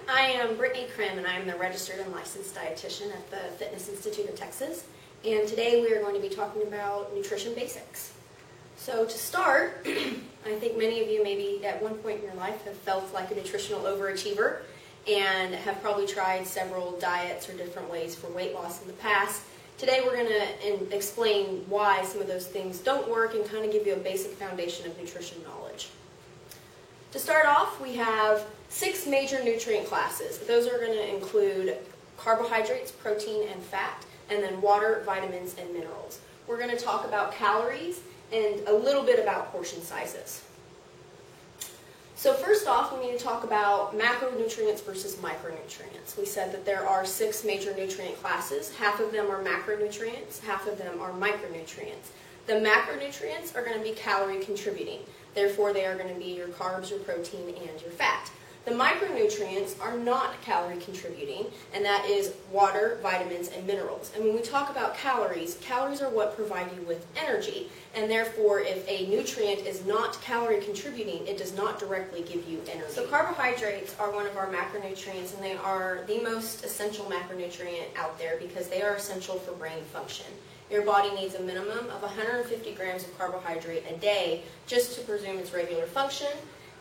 I am Brittany Krim, and I am the registered and licensed dietitian at the Fitness Institute of Texas. And today we are going to be talking about nutrition basics. So to start, I think many of you maybe at one point in your life have felt like a nutritional overachiever and have probably tried several diets or different ways for weight loss in the past. Today we're going to explain why some of those things don't work and kind of give you a basic foundation of nutrition knowledge. To start off, we have 6 major nutrient classes. Those are going to include carbohydrates, protein, and fat, and then water, vitamins, and minerals. We're going to talk about calories and a little bit about portion sizes. So first off, we need to talk about macronutrients versus micronutrients. We said that there are 6 major nutrient classes. Half of them are macronutrients, half of them are micronutrients. The macronutrients are going to be calorie contributing. Therefore, they are going to be your carbs, your protein, and your fat. The micronutrients are not calorie contributing, and that is water, vitamins, and minerals. And when we talk about calories, calories are what provide you with energy. And therefore, if a nutrient is not calorie contributing, it does not directly give you energy. So carbohydrates are one of our macronutrients, and they are the most essential macronutrient out there because they are essential for brain function. Your body needs a minimum of 150 grams of carbohydrate a day just to resume its regular function.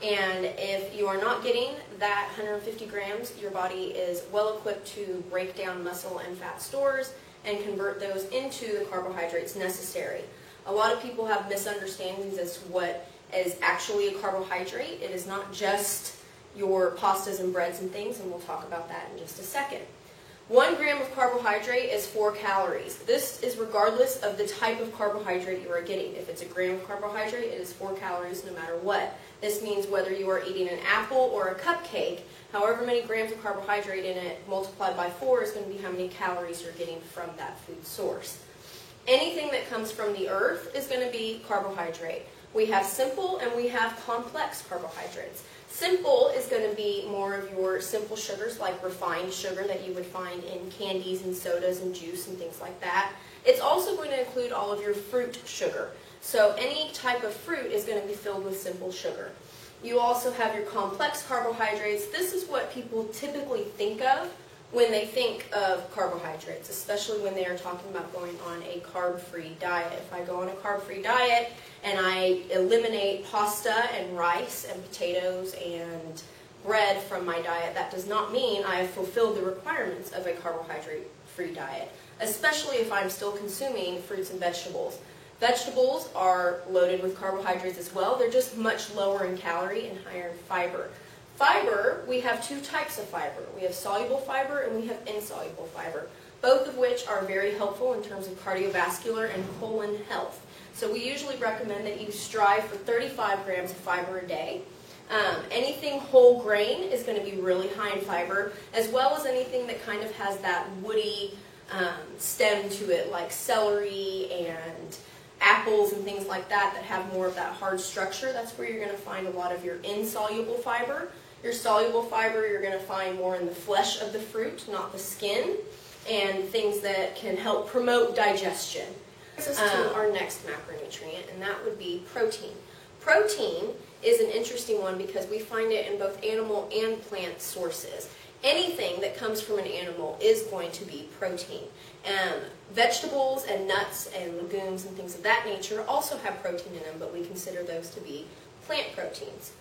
And if you are not getting that 150 grams, your body is well equipped to break down muscle and fat stores and convert those into the carbohydrates necessary. A lot of people have misunderstandings as to what is actually a carbohydrate. It is not just your pastas and breads and things, and we'll talk about that in just a second. 1 gram of carbohydrate is 4 calories. This is regardless of the type of carbohydrate you are getting. If it's a gram of carbohydrate, it is 4 calories no matter what. This means whether you are eating an apple or a cupcake, however many grams of carbohydrate in it multiplied by 4 is going to be how many calories you're getting from that food source. Anything that comes from the earth is going to be carbohydrate. We have simple and we have complex carbohydrates. Simple is going to be more of your simple sugars like refined sugar that you would find in candies and sodas and juice and things like that. It's also going to include all of your fruit sugar. So any type of fruit is going to be filled with simple sugar. You also have your complex carbohydrates. This is what people typically think of when they think of carbohydrates, especially when they are talking about going on a carb-free diet. If I go on a carb-free diet and I eliminate pasta and rice and potatoes and bread from my diet, that does not mean I have fulfilled the requirements of a carbohydrate-free diet, especially if I'm still consuming fruits and vegetables. Vegetables are loaded with carbohydrates as well. They're just much lower in calorie and higher in fiber. Fiber, we have 2 types of fiber. We have soluble fiber and we have insoluble fiber, both of which are very helpful in terms of cardiovascular and colon health. So we usually recommend that you strive for 35 grams of fiber a day. Anything whole grain is going to be really high in fiber, as well as anything that kind of has that woody stem to it, like celery and apples and things like that have more of that hard structure. That's where you're going to find a lot of your insoluble fiber. Your soluble fiber you're going to find more in the flesh of the fruit, not the skin, and things that can help promote digestion. This is to our next macronutrient, and that would be protein. Protein is an interesting one because we find it in both animal and plant sources. Anything that comes from an animal is going to be protein. Vegetables and nuts and legumes and things of that nature also have protein in them, but we consider those to be plant proteins.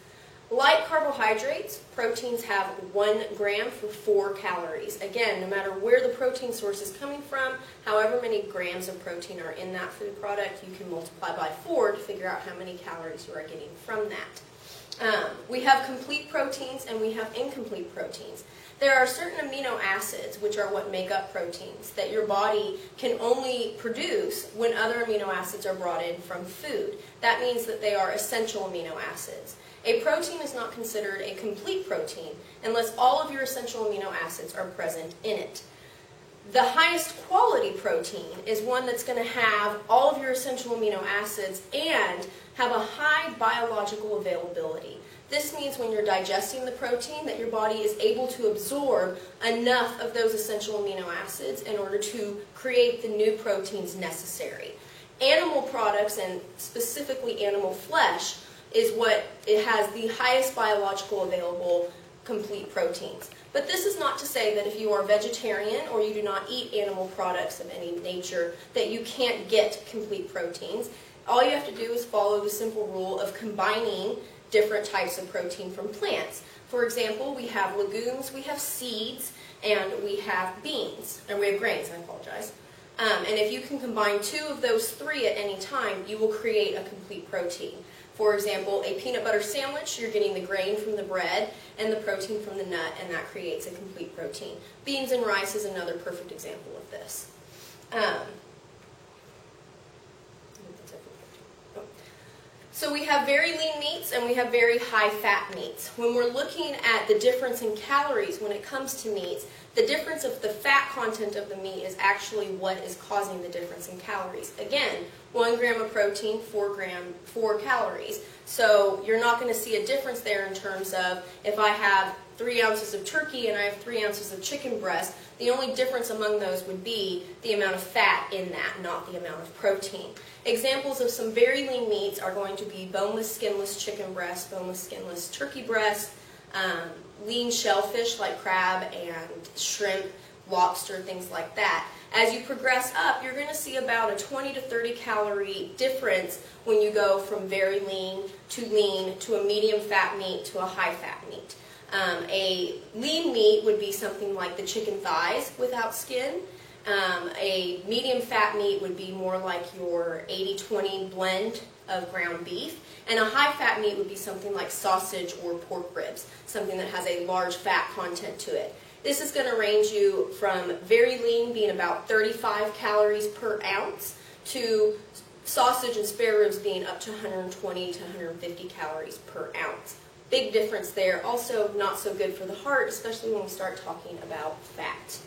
Like carbohydrates, proteins have 1 gram for 4 calories. Again, no matter where the protein source is coming from, however many grams of protein are in that food product, you can multiply by 4 to figure out how many calories you are getting from that. We have complete proteins and we have incomplete proteins. There are certain amino acids, which are what make up proteins, that your body can only produce when other amino acids are brought in from food. That means that they are essential amino acids. A protein is not considered a complete protein unless all of your essential amino acids are present in it. The highest quality protein is one that's going to have all of your essential amino acids and have a high biological availability. This means when you're digesting the protein that your body is able to absorb enough of those essential amino acids in order to create the new proteins necessary. Animal products, and specifically animal flesh, is what it has the highest biological available complete proteins. But this is not to say that if you are vegetarian or you do not eat animal products of any nature that you can't get complete proteins. All you have to do is follow the simple rule of combining different types of protein from plants. For example, we have legumes, we have seeds, and we have beans, and we have grains, I apologize. And if you can combine two of those three at any time, you will create a complete protein. For example, a peanut butter sandwich, you're getting the grain from the bread and the protein from the nut, and that creates a complete protein. Beans and rice is another perfect example of this. So we have very lean meats and we have very high fat meats. When we're looking at the difference in calories when it comes to meats, the difference of the fat content of the meat is actually what is causing the difference in calories. Again, 1 gram of protein, 4 calories. So you're not going to see a difference there in terms of if I have 3 ounces of turkey and I have 3 ounces of chicken breast, the only difference among those would be the amount of fat in that, not the amount of protein. Examples of some very lean meats are going to be boneless, skinless chicken breast, boneless, skinless turkey breast, lean shellfish like crab and shrimp, lobster, things like that. As you progress up, you're going to see about a 20 to 30 calorie difference when you go from very lean to a medium fat meat to a high fat meat. A lean meat would be something like the chicken thighs without skin. A medium fat meat would be more like your 80-20 blend of ground beef. And a high fat meat would be something like sausage or pork ribs, something that has a large fat content to it. This is going to range you from very lean being about 35 calories per ounce to sausage and spare ribs being up to 120 to 150 calories per ounce. Big difference there. Also not so good for the heart, especially when we start talking about fat.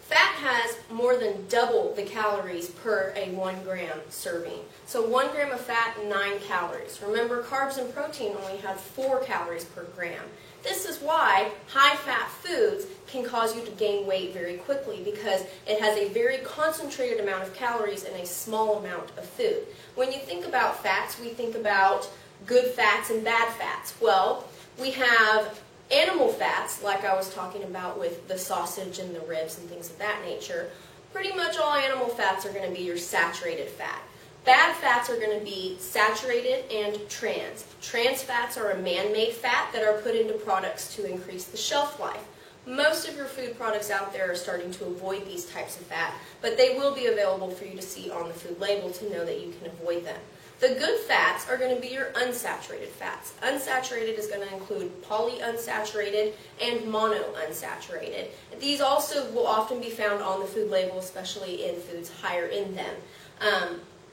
Fat has more than double the calories per a 1 gram serving. So 1 gram of fat, 9 calories. Remember, carbs and protein only have 4 calories per gram. This is why high-fat foods can cause you to gain weight very quickly because it has a very concentrated amount of calories in a small amount of food. When you think about fats, we think about good fats and bad fats. Well, we have animal fats, like I was talking about with the sausage and the ribs and things of that nature. Pretty much all animal fats are going to be your saturated fat. Bad fats are going to be saturated and trans. Trans fats are a man-made fat that are put into products to increase the shelf life. Most of your food products out there are starting to avoid these types of fat, but they will be available for you to see on the food label to know that you can avoid them. The good fats are going to be your unsaturated fats. Unsaturated is going to include polyunsaturated and monounsaturated. These also will often be found on the food label, especially in foods higher in them.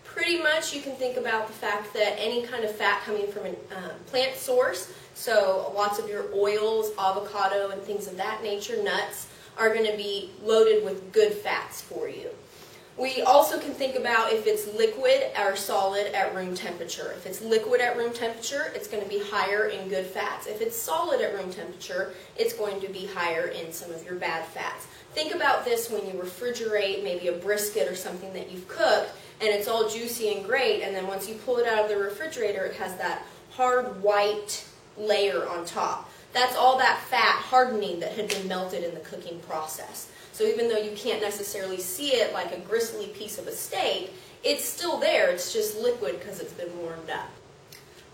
Pretty much you can think about the fact that any kind of fat coming from a plant source, so lots of your oils, avocado, and things of that nature, nuts, are going to be loaded with good fats for you. We also can think about if it's liquid or solid at room temperature. If it's liquid at room temperature, it's going to be higher in good fats. If it's solid at room temperature, it's going to be higher in some of your bad fats. Think about this when you refrigerate maybe a brisket or something that you've cooked, and it's all juicy and great, and then once you pull it out of the refrigerator, it has that hard white layer on top. That's all that fat hardening that had been melted in the cooking process. So even though you can't necessarily see it like a gristly piece of a steak, it's still there. It's just liquid because it's been warmed up.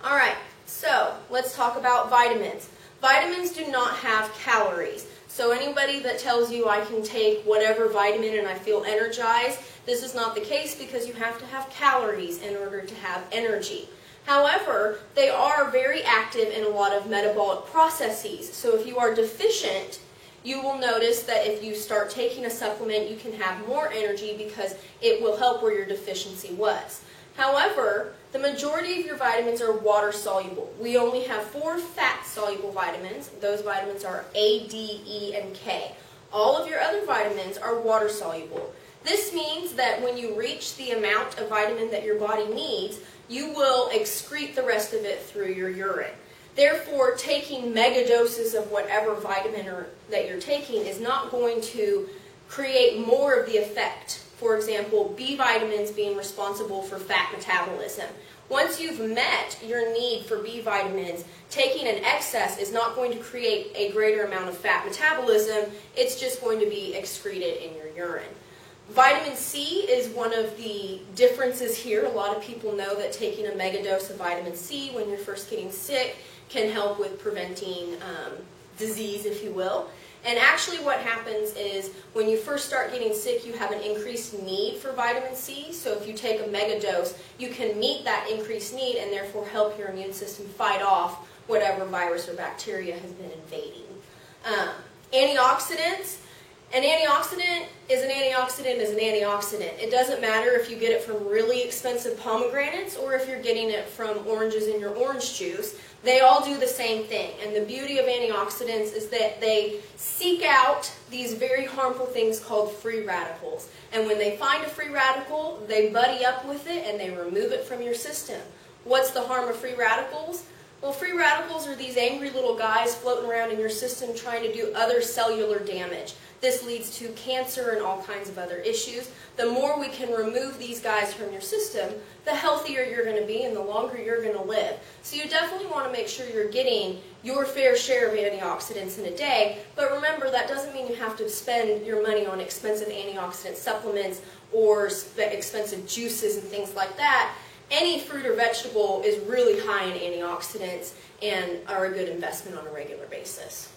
All right, so let's talk about vitamins. Vitamins do not have calories. So anybody that tells you I can take whatever vitamin and I feel energized, this is not the case because you have to have calories in order to have energy. However, they are very active in a lot of metabolic processes. So if you are deficient, you will notice that if you start taking a supplement, you can have more energy because it will help where your deficiency was. However, the majority of your vitamins are water-soluble. We only have 4 fat-soluble vitamins. Those vitamins are A, D, E, and K. All of your other vitamins are water-soluble. This means that when you reach the amount of vitamin that your body needs, you will excrete the rest of it through your urine. Therefore, taking mega doses of whatever vitamin that you're taking is not going to create more of the effect. For example, B vitamins being responsible for fat metabolism. Once you've met your need for B vitamins, taking an excess is not going to create a greater amount of fat metabolism. It's just going to be excreted in your urine. Vitamin C is one of the differences here. A lot of people know that taking a mega dose of vitamin C when you're first getting sick can help with preventing disease, if you will. And actually what happens is when you first start getting sick, you have an increased need for vitamin C. So if you take a mega dose, you can meet that increased need and therefore help your immune system fight off whatever virus or bacteria has been invading. Antioxidants. An antioxidant is an antioxidant is an antioxidant. It doesn't matter if you get it from really expensive pomegranates or if you're getting it from oranges in your orange juice. They all do the same thing. And the beauty of antioxidants is that they seek out these very harmful things called free radicals. And when they find a free radical, they buddy up with it and they remove it from your system. What's the harm of free radicals? Well, free radicals are these angry little guys floating around in your system trying to do other cellular damage. This leads to cancer and all kinds of other issues. The more we can remove these guys from your system, the healthier you're going to be and the longer you're going to live. So you definitely want to make sure you're getting your fair share of antioxidants in a day, but remember that doesn't mean you have to spend your money on expensive antioxidant supplements or expensive juices and things like that. Any fruit or vegetable is really high in antioxidants and are a good investment on a regular basis.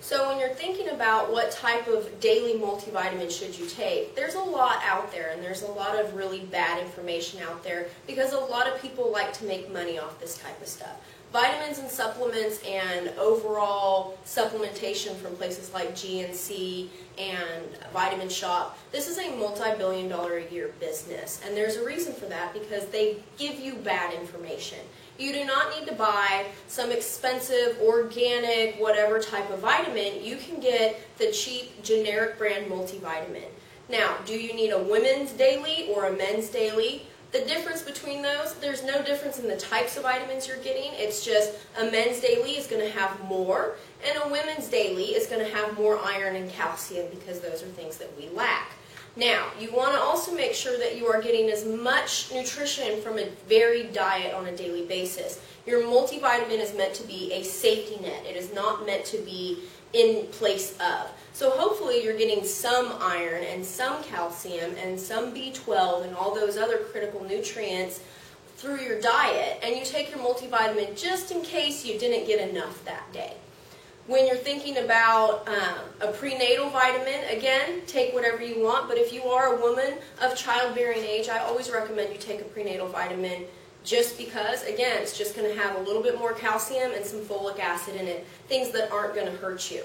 So when you're thinking about what type of daily multivitamin should you take, there's a lot out there and there's a lot of really bad information out there because a lot of people like to make money off this type of stuff. Vitamins and supplements and overall supplementation from places like GNC and Vitamin Shop, this is a multi-billion-dollar-a-year business. And there's a reason for that because they give you bad information. You do not need to buy some expensive, organic, whatever type of vitamin. You can get the cheap, generic brand multivitamin. Now, do you need a women's daily or a men's daily? The difference between those, there's no difference in the types of vitamins you're getting. It's just a men's daily is going to have more, and a women's daily is going to have more iron and calcium because those are things that we lack. Now, you want to also make sure that you are getting as much nutrition from a varied diet on a daily basis. Your multivitamin is meant to be a safety net. It is not meant to be in place of. So hopefully you're getting some iron and some calcium and some B12 and all those other critical nutrients through your diet, and you take your multivitamin just in case you didn't get enough that day. When you're thinking about a prenatal vitamin, again, take whatever you want, but if you are a woman of childbearing age, I always recommend you take a prenatal vitamin just because, again, it's just going to have a little bit more calcium and some folic acid in it, things that aren't going to hurt you.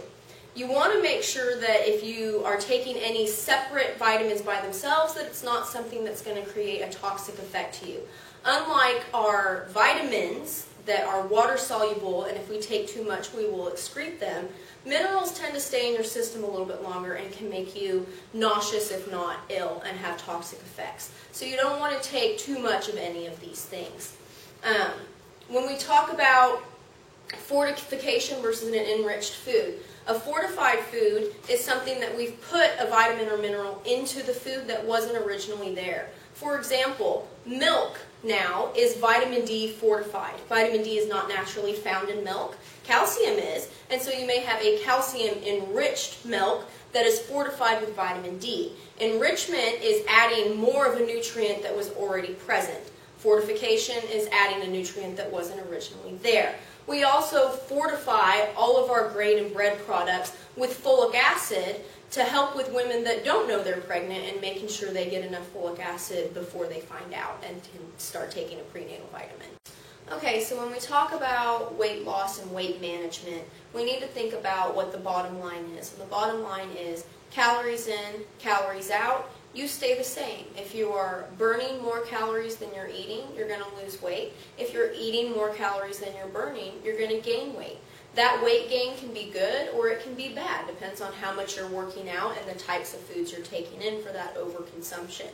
You want to make sure that if you are taking any separate vitamins by themselves, that it's not something that's going to create a toxic effect to you. Unlike our vitamins that are water soluble, and if we take too much we will excrete them, minerals tend to stay in your system a little bit longer and can make you nauseous if not ill and have toxic effects. So you don't want to take too much of any of these things. When we talk about fortification versus an enriched food, a fortified food is something that we've put a vitamin or mineral into the food that wasn't originally there. For example, milk now is vitamin D fortified. Vitamin D is not naturally found in milk. Calcium is, and so you may have a calcium-enriched milk that is fortified with vitamin D. Enrichment is adding more of a nutrient that was already present. Fortification is adding a nutrient that wasn't originally there. We also fortify all of our grain and bread products with folic acid to help with women that don't know they're pregnant and making sure they get enough folic acid before they find out and can start taking a prenatal vitamin. Okay, so when we talk about weight loss and weight management, we need to think about what the bottom line is. And the bottom line is calories in, calories out. You stay the same. If you are burning more calories than you're eating, you're going to lose weight. If you're eating more calories than you're burning, you're going to gain weight. That weight gain can be good or it can be bad. Depends on how much you're working out and the types of foods you're taking in for that overconsumption.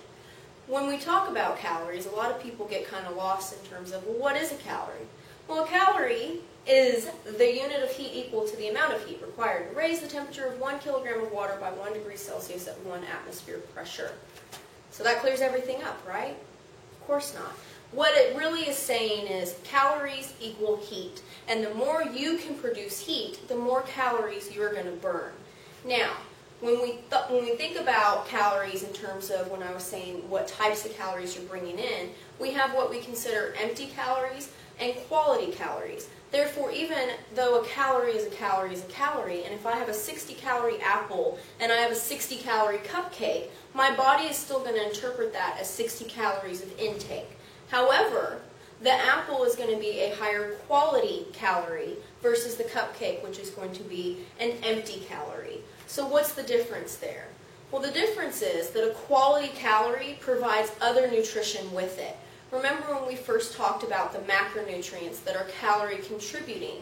When we talk about calories, a lot of people get kind of lost in terms of, well, what is a calorie? Well, a calorie is the unit of heat equal to the amount of heat required to raise the temperature of 1 kilogram of water by 1 degree Celsius at 1 atmosphere pressure. So that clears everything up, right? Of course not. What it really is saying is calories equal heat. And the more you can produce heat, the more calories you're going to burn. Now, when we think about calories in terms of when I was saying what types of calories you're bringing in, we have what we consider empty calories and quality calories. Therefore, even though a calorie is a calorie is a calorie, and if I have a 60-calorie apple and I have a 60-calorie cupcake, my body is still going to interpret that as 60 calories of intake. However, the apple is going to be a higher quality calorie versus the cupcake, which is going to be an empty calorie. So what's the difference there? Well, the difference is that a quality calorie provides other nutrition with it. Remember when we first talked about the macronutrients that are calorie contributing?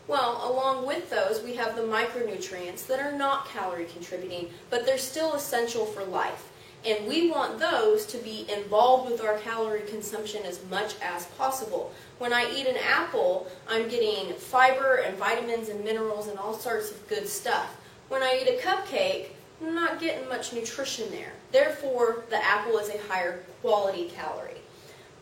Well, along with those, we have the micronutrients that are not calorie contributing, but they're still essential for life. And we want those to be involved with our calorie consumption as much as possible. When I eat an apple, I'm getting fiber and vitamins and minerals and all sorts of good stuff. When I eat a cupcake, I'm not getting much nutrition there. Therefore, the apple is a higher quality calorie.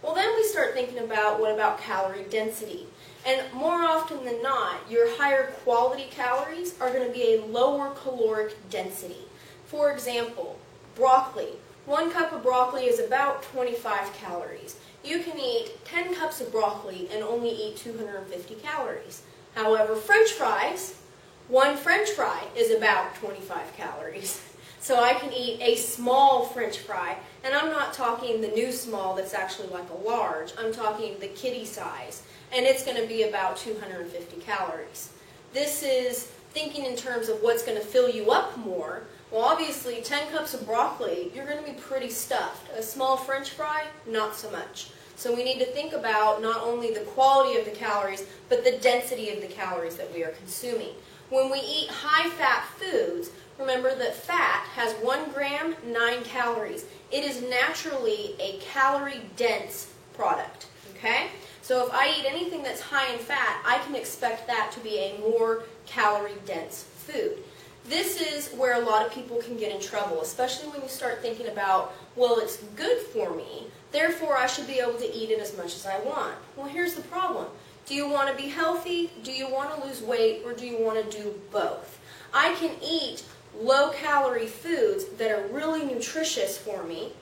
Well, then we start thinking about what about calorie density. And more often than not, your higher quality calories are going to be a lower caloric density. For example, broccoli. 1 cup of broccoli is about 25 calories. You can eat 10 cups of broccoli and only eat 250 calories. However, French fries, 1 French fry is about 25 calories. So I can eat a small French fry, and I'm not talking the new small that's actually like a large. I'm talking the kiddie size, and it's going to be about 250 calories. This is thinking in terms of what's going to fill you up more. Well, obviously, 10 cups of broccoli, you're going to be pretty stuffed. A small French fry, not so much. So we need to think about not only the quality of the calories, but the density of the calories that we are consuming. When we eat high-fat foods, remember that fat has 1 gram, 9 calories. It is naturally a calorie-dense product, okay? So if I eat anything that's high in fat, I can expect that to be a more calorie-dense food. This is where a lot of people can get in trouble, especially when you start thinking about, well, it's good for me, therefore I should be able to eat it as much as I want. Well, here's the problem. Do you want to be healthy? Do you want to lose weight? Or do you want to do both? I can eat low-calorie foods that are really nutritious for me,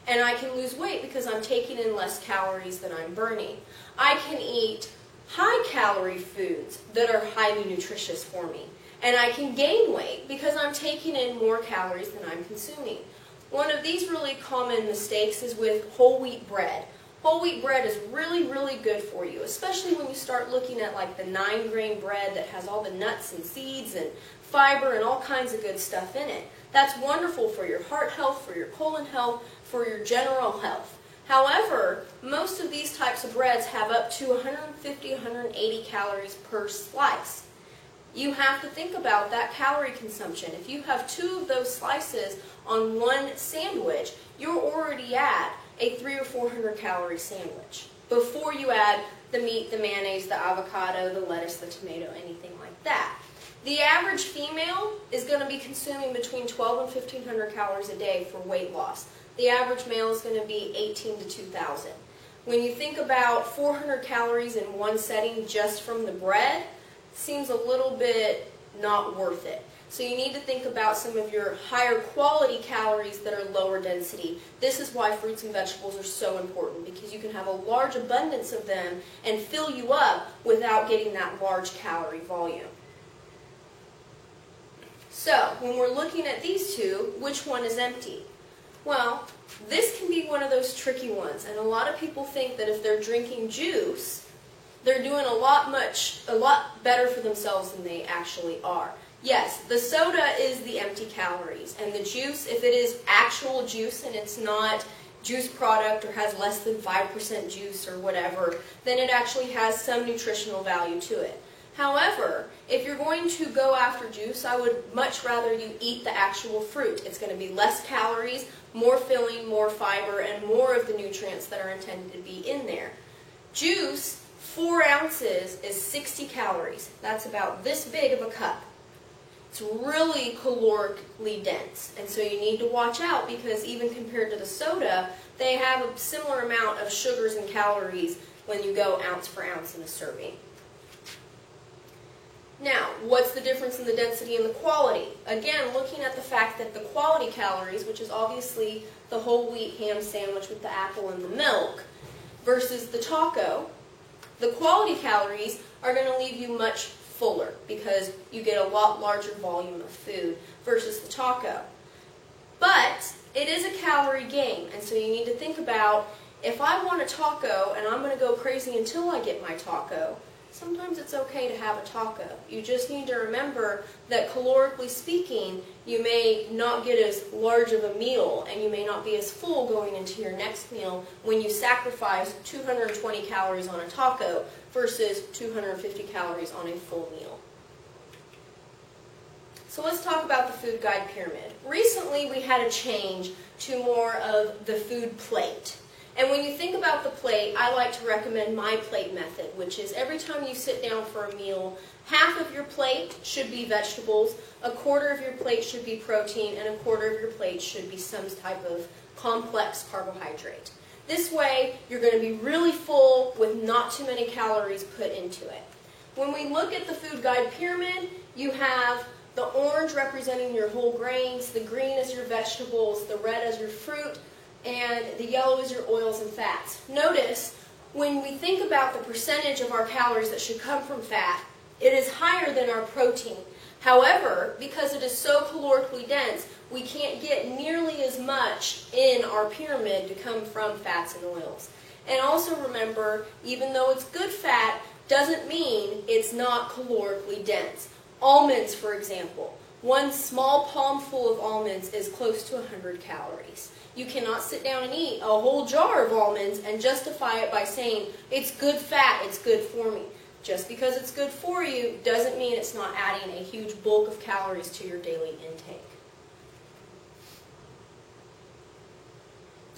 and I can lose weight because I'm taking in less calories than I'm burning. I can eat high-calorie foods that are highly nutritious for me, and I can gain weight because I'm taking in more calories than I'm consuming. One of these really common mistakes is with whole wheat bread. Whole wheat bread is really, really good for you, especially when you start looking at like the 9-grain bread that has all the nuts and seeds and fiber and all kinds of good stuff in it. That's wonderful for your heart health, for your colon health, for your general health. However, most of these types of breads have up to 150, 180 calories per slice. You have to think about that calorie consumption. If you have 2 of those slices on 1 sandwich, you're already at a 300 or 400 calorie sandwich before you add the meat, the mayonnaise, the avocado, the lettuce, the tomato, anything like that. The average female is going to be consuming between 12 and 1,500 calories a day for weight loss. The average male is going to be 18 to 2,000. When you think about 400 calories in one setting just from the bread, it seems a little bit not worth it. So you need to think about some of your higher quality calories that are lower density. This is why fruits and vegetables are so important, because you can have a large abundance of them and fill you up without getting that large calorie volume. So when we're looking at these two, which one is empty? Well, this can be one of those tricky ones, and a lot of people think that if they're drinking juice, they're doing a lot better for themselves than they actually are. Yes, the soda is the empty calories, and the juice, if it is actual juice and it's not juice product or has less than 5% juice or whatever, then it actually has some nutritional value to it. However, if you're going to go after juice, I would much rather you eat the actual fruit. It's going to be less calories, more filling, more fiber, and more of the nutrients that are intended to be in there. Juice, 4 ounces, is 60 calories. That's about this big of a cup. It's really calorically dense, and so you need to watch out because even compared to the soda, they have a similar amount of sugars and calories when you go ounce for ounce in a serving. Now, what's the difference in the density and the quality? Again, looking at the fact that the quality calories, which is obviously the whole wheat ham sandwich with the apple and the milk, versus the taco, the quality calories are going to leave you much fuller because you get a lot larger volume of food versus the taco. But it is a calorie game, and so you need to think about, if I want a taco and I'm going to go crazy until I get my taco, sometimes it's okay to have a taco. You just need to remember that calorically speaking, you may not get as large of a meal and you may not be as full going into your next meal when you sacrifice 220 calories on a taco versus 250 calories on a full meal. So let's talk about the food guide pyramid. Recently we had a change to more of the food plate. And when you think about the plate, I like to recommend my plate method, which is every time you sit down for a meal, half of your plate should be vegetables, a quarter of your plate should be protein, and a quarter of your plate should be some type of complex carbohydrate. This way, you're going to be really full with not too many calories put into it. When we look at the food guide pyramid, you have the orange representing your whole grains, the green is your vegetables, the red is your fruit, and the yellow is your oils and fats. Notice, when we think about the percentage of our calories that should come from fat, it is higher than our protein. However, because it is so calorically dense, we can't get nearly as much in our pyramid to come from fats and oils. And also remember, even though it's good fat, doesn't mean it's not calorically dense. Almonds, for example. One small palmful of almonds is close to 100 calories. You cannot sit down and eat a whole jar of almonds and justify it by saying, it's good fat, it's good for me. Just because it's good for you doesn't mean it's not adding a huge bulk of calories to your daily intake.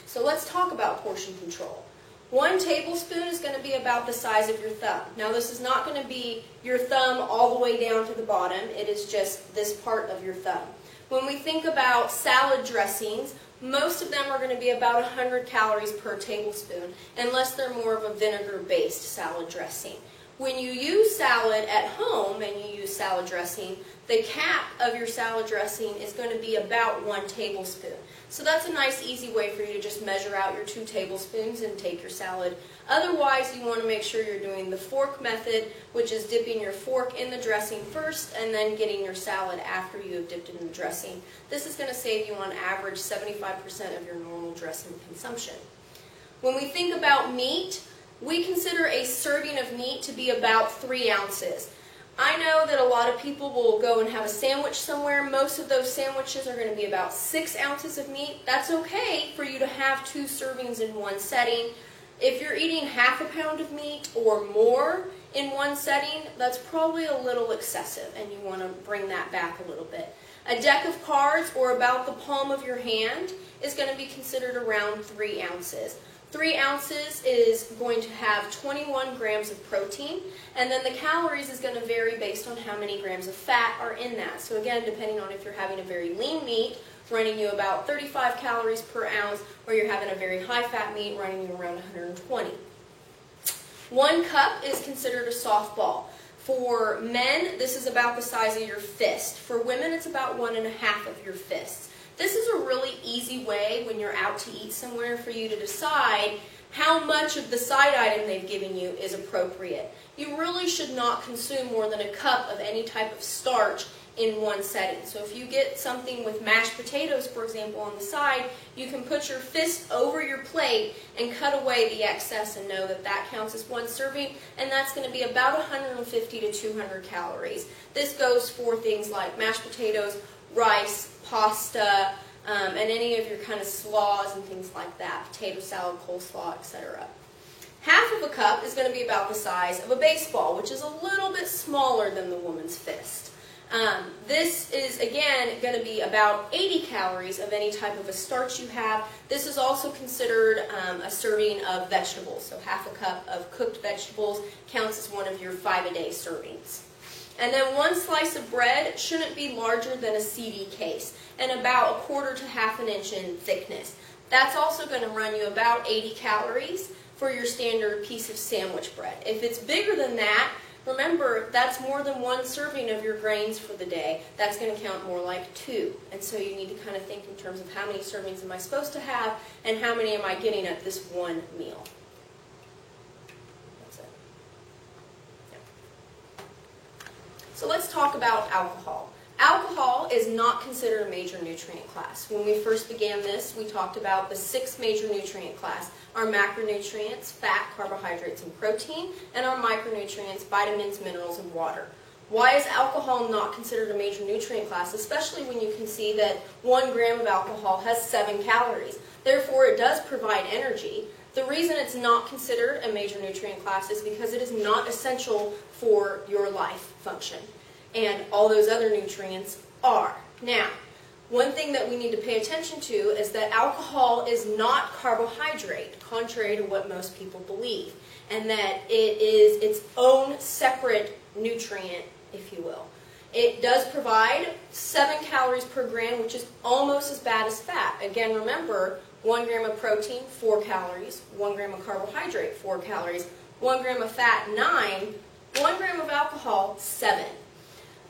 So let's talk about portion control. 1 tablespoon is going to be about the size of your thumb. Now this is not going to be your thumb all the way down to the bottom. It is just this part of your thumb. When we think about salad dressings, most of them are going to be about 100 calories per tablespoon, unless they're more of a vinegar-based salad dressing. When you use salad at home and you use salad dressing, the cap of your salad dressing is going to be about 1 tablespoon. So that's a nice easy way for you to just measure out your 2 tablespoons and take your salad. Otherwise, you want to make sure you're doing the fork method, which is dipping your fork in the dressing first and then getting your salad after you have dipped it in the dressing. This is going to save you on average 75% of your normal dressing consumption. When we think about meat, we consider a serving of meat to be about 3 ounces. I know that a lot of people will go and have a sandwich somewhere. Most of those sandwiches are going to be about 6 ounces of meat. That's okay for you to have 2 servings in one setting. If you're eating half a pound of meat or more in one setting, that's probably a little excessive and you want to bring that back a little bit. A deck of cards, or about the palm of your hand, is going to be considered around 3 ounces. 3 ounces is going to have 21 grams of protein, and then the calories is going to vary based on how many grams of fat are in that. So again, depending on if you're having a very lean meat, running you about 35 calories per ounce, or you're having a very high fat meat running you around 120. 1 cup is considered a softball. For men, this is about the size of your fist. For women, it's about 1.5 of your fists. This is a really easy way when you're out to eat somewhere for you to decide how much of the side item they've given you is appropriate. You really should not consume more than a cup of any type of starch in one setting. So if you get something with mashed potatoes, for example, on the side, you can put your fist over your plate and cut away the excess and know that that counts as 1 serving, and that's going to be about 150 to 200 calories. This goes for things like mashed potatoes, rice, pasta, and any of your kind of slaws and things like that, potato salad, coleslaw, etc. Half of a cup is going to be about the size of a baseball, which is a little bit smaller than the woman's fist. This is, again, going to be about 80 calories of any type of a starch you have. This is also considered a serving of vegetables, so half a cup of cooked vegetables counts as one of your 5-a-day servings. And then one slice of bread shouldn't be larger than a CD case and about 1/4 to 1/2 inch in thickness. That's also going to run you about 80 calories for your standard piece of sandwich bread. If it's bigger than that, remember, that's more than 1 serving of your grains for the day. That's going to count more like 2. And so you need to kind of think in terms of how many servings am I supposed to have and how many am I getting at this one meal. That's it. Yeah. So let's talk about alcohol. Alcohol is not considered a major nutrient class. When we first began this, we talked about the 6 major nutrient class. Our macronutrients, fat, carbohydrates, and protein, and our micronutrients, vitamins, minerals, and water. Why is alcohol not considered a major nutrient class, especially when you can see that 1 gram of alcohol has 7 calories? Therefore, it does provide energy. The reason it's not considered a major nutrient class is because it is not essential for your life function. And all those other nutrients are. Now, one thing that we need to pay attention to is that alcohol is not carbohydrate, contrary to what most people believe, and that it is its own separate nutrient, if you will. It does provide 7 calories per gram, which is almost as bad as fat. Again, remember, 1 gram of protein, 4 calories, 1 gram of carbohydrate, 4 calories, 1 gram of fat, 9, 1 gram of alcohol, 7.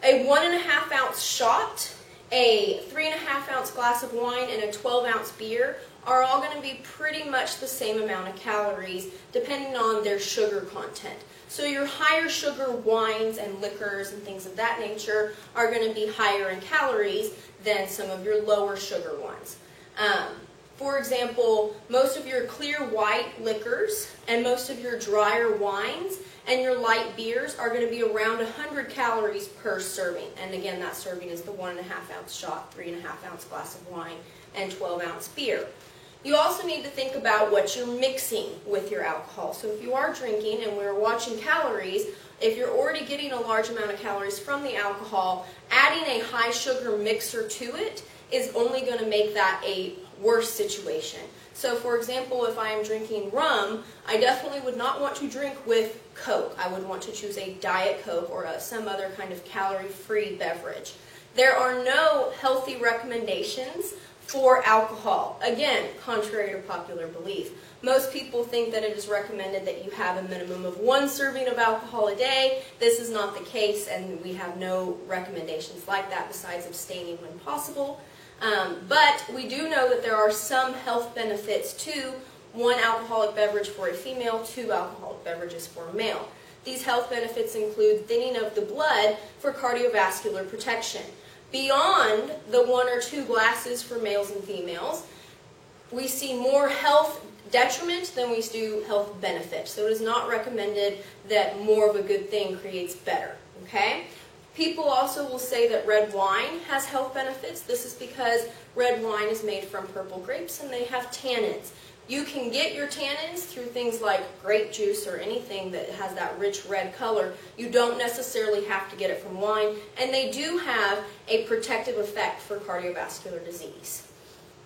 A 1.5 ounce shot, a 3.5 ounce glass of wine, and a 12 ounce beer are all going to be pretty much the same amount of calories depending on their sugar content. So your higher sugar wines and liquors and things of that nature are going to be higher in calories than some of your lower sugar ones. For example, most of your clear white liquors and most of your drier wines and your light beers are going to be around 100 calories per serving. And again, that serving is the 1.5 ounce shot, 3.5 ounce glass of wine, and 12 ounce beer. You also need to think about what you're mixing with your alcohol. So if you are drinking and we're watching calories, if you're already getting a large amount of calories from the alcohol, adding a high sugar mixer to it is only going to make that a worse situation. So for example, if I am drinking rum, I definitely would not want to drink with Coke. I would want to choose a Diet Coke or some other kind of calorie-free beverage. There are no healthy recommendations for alcohol. Again, contrary to popular belief. Most people think that it is recommended that you have a minimum of 1 serving of alcohol a day. This is not the case, and we have no recommendations like that besides abstaining when possible. But we do know that there are some health benefits to 1 alcoholic beverage for a female, 2 alcoholic beverages for a male. These health benefits include thinning of the blood for cardiovascular protection. Beyond the 1 or 2 glasses for males and females, we see more health detriment than we do health benefit. So it is not recommended that more of a good thing creates better. Okay? People also will say that red wine has health benefits. This is because red wine is made from purple grapes and they have tannins. You can get your tannins through things like grape juice or anything that has that rich red color. You don't necessarily have to get it from wine, and they do have a protective effect for cardiovascular disease.